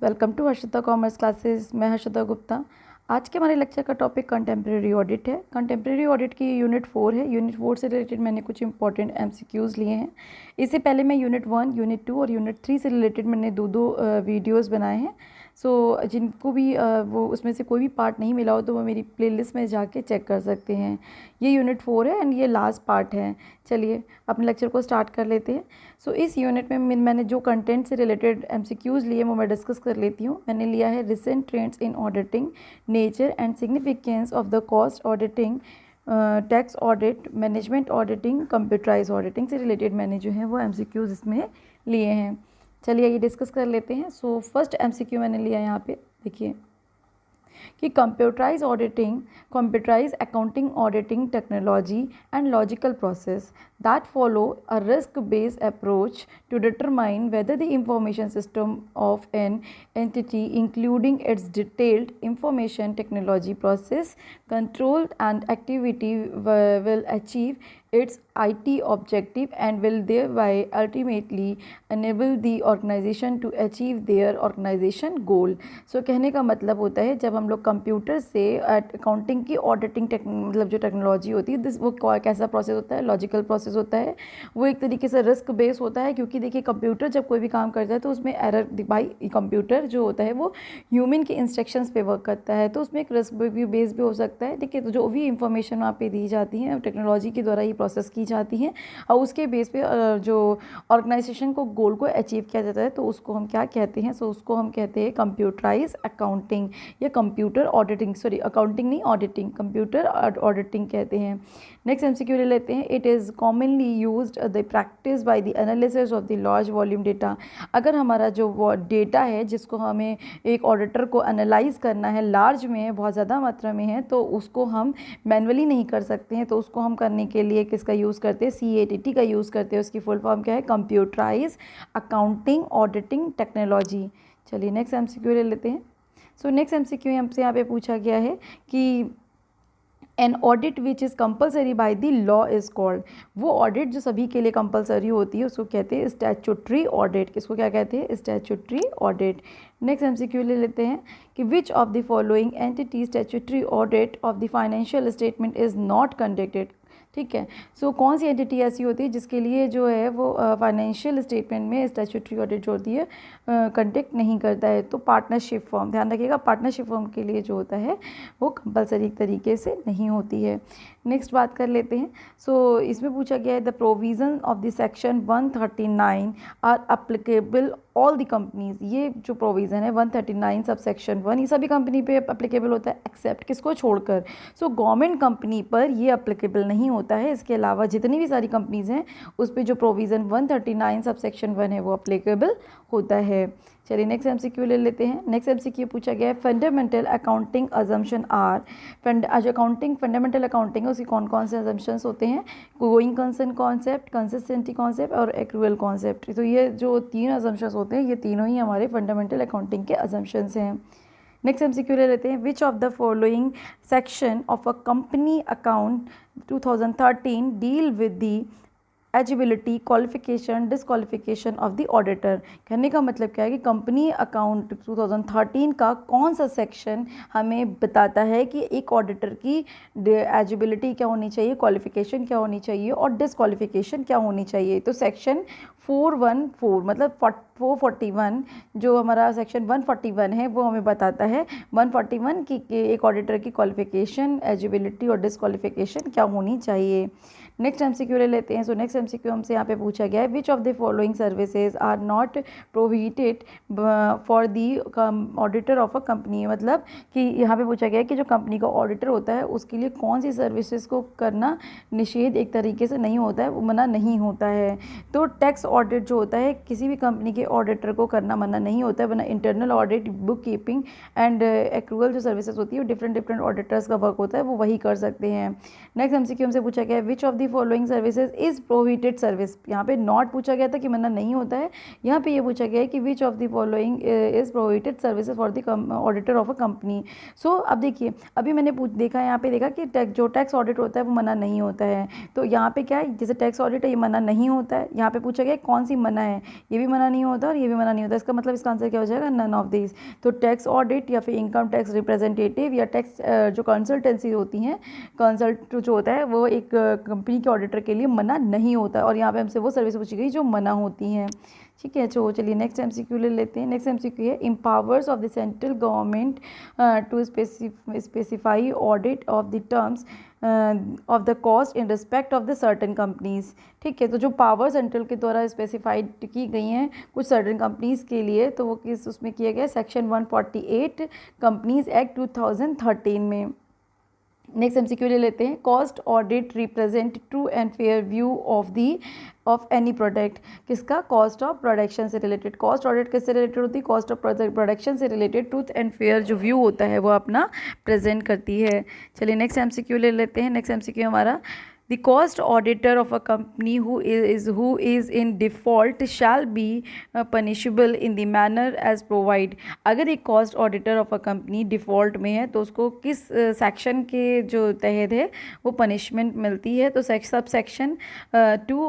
Welcome to Harshita commerce classes. मैं हर्षिता गुप्ता। आज के हमारे लेक्चर का टॉपिक कंटेम्प्रेरी ऑडिट है। कंटेम्प्रेरी ऑडिट की यूनिट 4 है। यूनिट 4 से रिलेटेड मैंने कुछ इंपॉर्टेंट एमसीक्यूज़ लिए हैं। इससे पहले मैं यूनिट 1, यूनिट 2 और यूनिट 3 से रिलेटेड मैंने दो वीडियोज़ बनाए हैं। जिनको भी वो उसमें से कोई भी पार्ट नहीं मिला हो तो वो मेरी प्लेलिस्ट में जाके चेक कर सकते हैं। ये यूनिट 4 है एंड ये लास्ट पार्ट है। चलिए अपने लेक्चर को स्टार्ट कर लेते हैं। इस यूनिट में मैंने जो कंटेंट से रिलेटेड एमसीक्यूज़ लिए वो मैं डिस्कस कर लेती हूँ। मैंने लिया है recent trends in auditing, nature and significance of the cost auditing, tax audit, management auditing, computerize auditing से रिलेटेड मैंने जो है वो एमसीक्यूज़ इसमें लिए हैं। चलिए ये डिस्कस कर लेते हैं। फर्स्ट एमसीक्यू मैंने लिया यहाँ पे, देखिए कि computerize accounting auditing technology and logical process that follow a risk-based approach to determine whether the information system of an entity, including its detailed information technology process, control and activity, will achieve its IT objective and will thereby ultimately enable the organization to achieve their organization goal. कहने का मतलब होता है जब हम लोग computer से accounting की ऑडिटिंग मतलब जो टेक्नोलॉजी होती है वो कैसा प्रोसेस होता है, लॉजिकल प्रोसेस होता है। वो एक तरीके से रिस्क बेस होता है, क्योंकि देखिए कंप्यूटर जब कोई भी काम करता है तो उसमें एरर, भाई कंप्यूटर जो होता है वो ह्यूमन के इंस्ट्रक्शंस पे वर्क करता है, तो उसमें एक रिस्क बेस भी हो सकता है। देखिए तो जो भी इंफॉर्मेशन वहाँ पे दी जाती है टेक्नोलॉजी के द्वारा ही प्रोसेस की जाती है और उसके बेस पे जो ऑर्गेनाइजेशन को गोल को अचीव किया जाता है तो उसको हम क्या कहते हैं? उसको हम कहते हैं कंप्यूटराइज अकाउंटिंग या कंप्यूटर ऑडिटिंग, सॉरी अकाउंटिंग नहीं, ऑडिटिंग, कंप्यूटर ऑडिटिंग कहते हैं। नेक्स्ट एमसीक्यू ले लेते हैं। It is commonly used the practice by the analysis of the large volume data. अगर हमारा जो वो डेटा है जिसको हमें एक ऑडिटर को एनालाइज करना है, लार्ज में है, बहुत ज़्यादा मात्रा में है, तो उसको हम मैनुअली नहीं कर सकते हैं। तो उसको हम करने के लिए किसका यूज़ करते हैं? CATT का यूज़ करते हैं। उसकी फुल फॉर्म क्या है? Computerize accounting auditing technology. चलिए नेक्स्ट एमसीक्यू ले लेते हैं। नेक्स्ट एमसीक्यू हमसे यहाँ पे पूछा गया है कि an audit which is compulsory by the law is called. वो ऑडिट जो सभी के लिए कंपलसरी होती है उसको कहते हैं स्टैट्यूटरी ऑडिट। किसको क्या कहते हैं? Statutory audit. नेक्स्ट एमसीक्यू ले लेते हैं कि which of the following entity statutory audit of the financial statement is not conducted. ठीक है, कौन सी एंटिटी ऐसी होती है जिसके लिए जो है वो फाइनेंशियल स्टेटमेंट में स्टैट्यूटरी ऑडिट जो होती है कंडक्ट नहीं करता है? तो पार्टनरशिप फॉर्म, ध्यान रखिएगा, पार्टनरशिप फॉर्म के लिए जो होता है वो कंपलसरी तरीके से नहीं होती है। नेक्स्ट बात कर लेते हैं। इसमें पूछा गया है the provision of the section 139 are applicable all the companies. ये जो प्रोविज़न है 139 सब सेक्शन 1 ये सभी कंपनी पे अप्लीकेबल होता है, एक्सेप्ट किसको छोड़कर? गवर्नमेंट कंपनी पर ये अप्लीकेबल नहीं होता है। इसके अलावा जितनी भी सारी कंपनीज़ हैं उस पर जो प्रोविज़न 139 सब सेक्शन 1 है वो अप्लीकेबल होता है। चलिए नेक्स्ट एमसीक्यू ले लेते हैं। नेक्स्ट एमसीक्यू पूछा गया है fundamental accounting assumption are. Accounting, fundamental accounting है उसकी कौन कौन से अजम्पशंस होते हैं? Going concern concept, consistency concept और एक्रूअल कॉन्सेप्ट। तो ये जो तीन अजम्पशंस होते हैं ये तीनों ही हमारे फंडामेंटल अकाउंटिंग के अजम्पशंस हैं। नेक्स्ट एमसीक्यू ले लेते हैं। विच of the following section of a company account 2013 deal with the eligibility, qualification, disqualification of the auditor. कहने का मतलब क्या है कि कंपनी अकाउंट 2013 का कौन सा सेक्शन हमें बताता है कि एक ऑडिटर की एजिबिलिटी क्या होनी चाहिए, क्वालिफिकेशन क्या होनी चाहिए और डिसक्वालिफिकेशन क्या होनी चाहिए? तो सेक्शन 414 मतलब 441 जो हमारा सेक्शन 141 है वो हमें बताता है 141 की एक ऑडिटर की क्वालिफिकेशन, एजिबिलिटी और डिसक्वालिफिकेशन क्या होनी चाहिए। नेक्स्ट एमसीक्यू ले लेते हैं। नेक्स्ट एमसीक्यू हमसे यहाँ पे पूछा गया है which of the following services are not prohibited for the auditor of a company. मतलब कि यहाँ पे पूछा गया है कि जो कंपनी का ऑडिटर होता है उसके लिए कौन सी सर्विसेज को करना निषेध एक तरीके से नहीं होता है, वो मना नहीं होता है। तो टैक्स ऑडिट जो होता है किसी भी कंपनी के ऑडिटर को करना मना नहीं होता है, वरना internal audit, book keeping and accrual जो सर्विसेज होती है वो डिफरेंट ऑडिटर्स का वर्क होता है, वो वही कर सकते हैं। नेक्स्ट एमसीक्यू हमसे पूछा गया है which of the following services is prohibited service. यहाँ पे नॉट पूछा गया था कि मना नहीं होता है, यहाँ पे ये पूछा गया है कि which of the following is prohibited services for the auditor of a company. So अब देखिए, अभी मैंने देखा यहाँ पे देखा कि जो टैक्स ऑडिट होता है वो मना नहीं होता है। तो यहाँ पे क्या है, जैसे टैक्स ऑडिट है ये मना नहीं होता है, यहाँ पे पूछा गया कौन सी मना है, ये भी मना नहीं होता और ये भी मना नहीं होता। इसका मतलब इसका आंसर क्या हो जाएगा, नन ऑफ दिस। तो टैक्स ऑडिट या फिर इनकम टैक्स रिप्रेजेंटेटिव या टैक्स जो कंसल्टेंसी होती हैं, कंसल्ट जो होता है वो एक कंपनी के ऑडिटर के लिए मना नहीं होता है। और यहाँ पे हमसे वो सर्विस पूछी गई जो मना होती हैं। ठीक है, तो चलिए नेक्स्ट एमसीक्यू ले लेते हैं। नेक्स्ट एमसीक्यू है empowers of the central government to specify audit of the terms of the cost in respect of the certain companies. ठीक है, तो जो पावर सेंट्रल के द्वारा स्पेसिफाइड की गई हैं कुछ सर्टन कंपनीज़ के लिए, तो वो किस उसमें किया गया, सेक्शन 148 कंपनीज एक्ट 2013 में। नेक्स्ट एमसीक्यू ले लेते हैं। Cost audit represent true and fair view of any product. किसका, कॉस्ट ऑफ प्रोडक्शन से रिलेटेड। कॉस्ट ऑडिट किससे रिलेटेड होती है, कॉस्ट ऑफ प्रोडक्शन से रिलेटेड ट्रूथ एंड फेयर जो व्यू होता है वो अपना प्रेजेंट करती है। चलिए नेक्स्ट एमसीक्यू ले लेते हैं। नेक्स्ट एमसीक्यू हमारा, the cost auditor of a company who is in default shall be punishable in the manner as provide। अगर एक cost auditor of a company default में है तो उसको किस सेक्शन के जो तहत है वो पनिशमेंट मिलती है। तो सब सेक्शन 2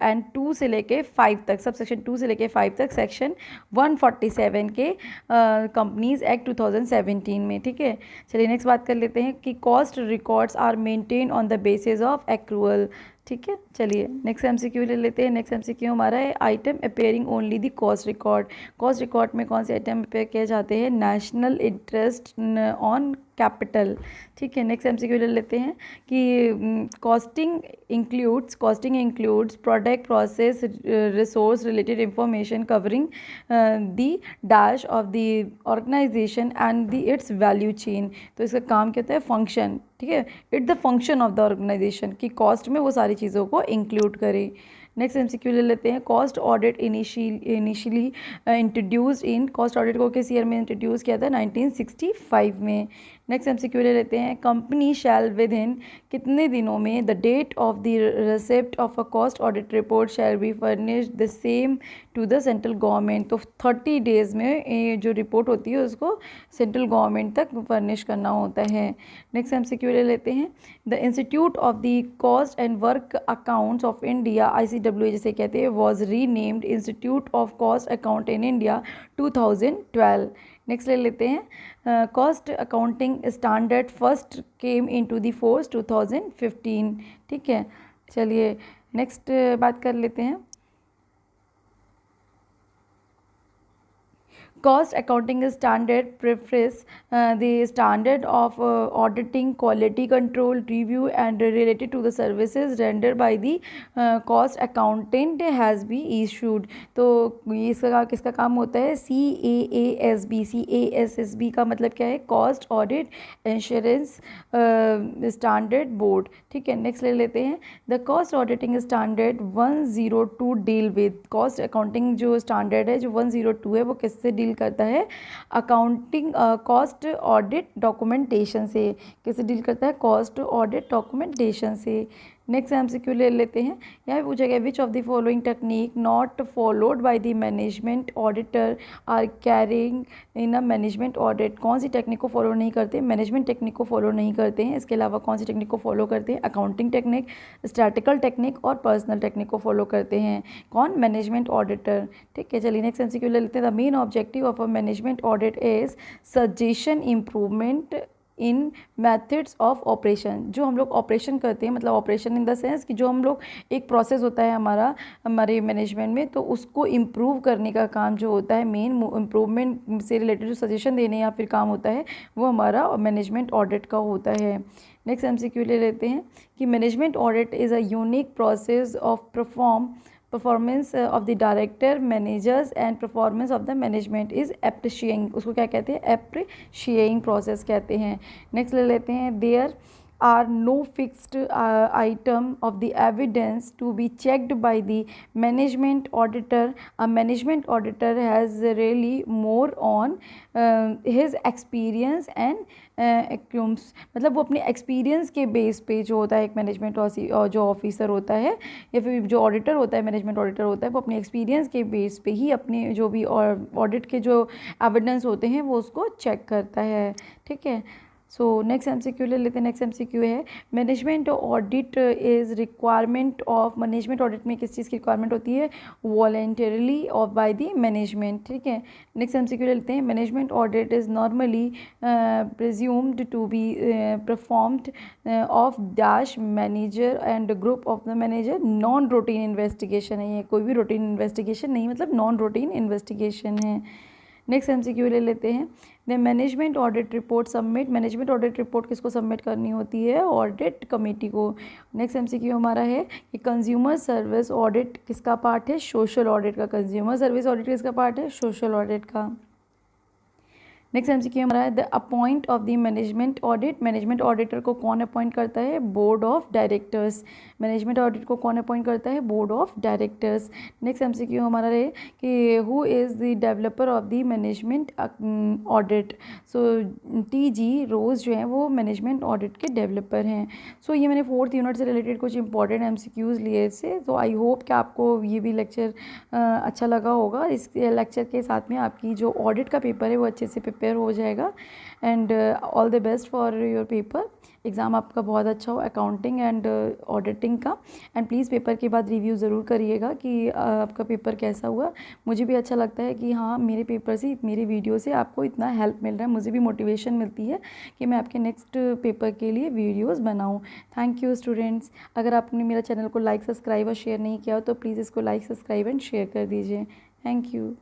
एंड 2 से लेके 5 तक, सब सेक्शन 2 से लेके 5 तक सेक्शन 147 के कंपनीज एक्ट 2017 में। ठीक है, चलिए नेक्स्ट बात कर लेते हैं कि cost records are maintain on the basis of accrual. ठीक है, चलिए नेक्स्ट एमसीक्यू ले लेते हैं। नेक्स्ट एमसीक्यू हमारा है item appearing only the cost record. Cost record में कौन से आइटम अपेयर किए जाते हैं, नेशनल इंटरेस्ट ऑन कैपिटल। ठीक है, नेक्स्ट एमसीक्यू ले लेते हैं कि costing includes product process resource related information covering the dash of the organisation and the its value chain. तो इसका काम क्या होता है, फंक्शन। ठीक है, it the function of the organisation की कॉस्ट में वो सारी चीज़ों को इंक्लूड करे। नेक्स्ट एमसीक्यू ले लेते हैं। Cost audit initially introduced in, cost audit को किस ईयर में इंट्रोड्यूस किया था, 1965 में। नेक्स्ट एमसीक्यू ले लेते हैं। कंपनी शैल विद इन कितने दिनों में, the date of the receipt of a cost audit report shall be furnished the same to the central government. तो 30 डेज में जो रिपोर्ट होती है उसको सेंट्रल गवर्नमेंट तक फर्निश करना होता है। नेक्स्ट एमसीक्यू ले लेते हैं। The institute of the cost and work accounts of India, ICWA जिसे कहते हैं, was renamed institute of cost account in India 2012। Next ले लेते हैं। Cost accounting standard first came into the force 2015। ठीक है, चलिए नेक्स्ट बात कर लेते हैं। Cost accounting standard prefers the standard of auditing, quality control, review and related to the services rendered by the cost accountant has been issued। तो ये इसका किसका काम होता है, CAASB। CASSB का मतलब क्या है, cost audit insurance standard board. ठीक है, नेक्स्ट ले लेते हैं। The cost auditing standard 102 deal with, cost accounting जो स्टैंडर्ड है जो 102 है वो किससे डील करता है, अकाउंटिंग कॉस्ट ऑडिट डॉक्यूमेंटेशन से। किससे डील करता है, कॉस्ट ऑडिट डॉक्यूमेंटेशन से। नेक्स्ट एमसीक्यू ले लेते हैं। यहाँ पे पूछा गया which of the following technique not followed by the management auditor are carrying in a management audit. कौन सी टेक्निक को फॉलो नहीं करते, मैनेजमेंट टेक्निक को फॉलो नहीं करते हैं। इसके अलावा कौन सी टेक्निक को फॉलो करते हैं, अकाउंटिंग टेक्निक, स्टैटिकल टेक्निक और पर्सनल टेक्निक को फॉलो करते हैं। कौन, मैनेजमेंट ऑडिटर। ठीक है, चलिए नेक्स्ट एमसीक्यू ले लेते हैं। The main objective of a management audit is suggestion improvement in methods of operation. जो हम लोग ऑपरेशन करते हैं, मतलब ऑपरेशन इन द सेंस कि जो हम लोग एक प्रोसेस होता है हमारे मैनेजमेंट में, तो उसको इम्प्रूव करने का काम जो होता है, मेन इम्प्रूवमेंट से रिलेटेड जो सजेशन देने या फिर काम होता है वो हमारा मैनेजमेंट ऑडिट का होता है। नेक्स्ट एमसीक्यू ले लेते हैं कि management audit is a unique process of performance of the director, managers and performance of the management is appreciating. उसको क्या कहते हैं, एप्रिशिएटिंग प्रोसेस कहते हैं। नेक्स्ट ले लेते हैं। There are no fixed item of the evidence to be checked by the management auditor. A management auditor has really more on his experience and एक्यूम्स, मतलब वो अपने एक्सपीरियंस के बेस पे जो होता है एक मैनेजमेंट और जो ऑफिसर होता है या फिर जो ऑडिटर होता है, मैनेजमेंट ऑडिटर होता है, वो अपने एक्सपीरियंस के बेस पे ही अपने जो भी ऑडिट के जो एविडेंस होते हैं वो उसको चेक करता है। ठीक है, सो नेक्स्ट एमसीक्यू ले लेते हैं। नेक्स्ट एमसीक्यू है management audit is requirement of, management audit में किस चीज़ की रिक्वायरमेंट होती है? Voluntarily of by the management. ठीक है, नेक्स्ट एमसीक्यू ले लेते हैं। Management audit is normally presumed to be performed of dash manager and group of the manager. Non routine investigation है ये, कोई भी रूटीन इन्वेस्टिगेशन नहीं, मतलब नॉन रूटीन इन्वेस्टिगेशन है। नेक्स्ट एमसीक्यू ले लेते हैं। The management audit report submit, management audit report किसको सबमिट करनी होती है? ऑडिट कमेटी को। नेक्स्ट एमसीक्यू हमारा है कि कंज्यूमर सर्विस ऑडिट किसका पार्ट है? सोशल ऑडिट का। कंज्यूमर सर्विस ऑडिट किसका पार्ट है? सोशल ऑडिट का। नेक्स्ट एमसीक्यू हमारा है the appoint of the management audit, management auditor को कौन अपॉइंट करता है? Board of directors. Management audit को कौन अपॉइंट करता है? Board of directors. Next MCQ हमारा है कि who is the developer of the management audit. So T G. Rose जो हैं वो मैनेजमेंट ऑडिट के डेवलपर हैं। सो ये मैंने 4th यूनिट से रिलेटेड कुछ इंपॉर्टेंट एमसीक्यूज़ लिए से, तो आई होप कि आपको ये भी लेक्चर अच्छा लगा होगा। इस लेक्चर के साथ में आपकी जो ऑडिट का पेपर है वो अच्छे से प्रिपेयर हो जाएगा। And all the best for your paper. Exam आपका बहुत अच्छा हो अकाउंटिंग एंड ऑडिटिंग का। एंड प्लीज़ पेपर के बाद रिव्यू ज़रूर करिएगा कि आपका पेपर कैसा हुआ। मुझे भी अच्छा लगता है कि हाँ, मेरे पेपर से, मेरे वीडियो से आपको इतना हेल्प मिल रहा है, मुझे भी मोटिवेशन मिलती है कि मैं आपके नेक्स्ट पेपर के लिए वीडियोज़ बनाऊँ। Thank you students. अगर आपने मेरा चैनल को लाइक, सब्सक्राइब और शेयर नहीं किया हो तो प्लीज़ इसको लाइक, सब्सक्राइब एंड शेयर कर दीजिए। Thank you.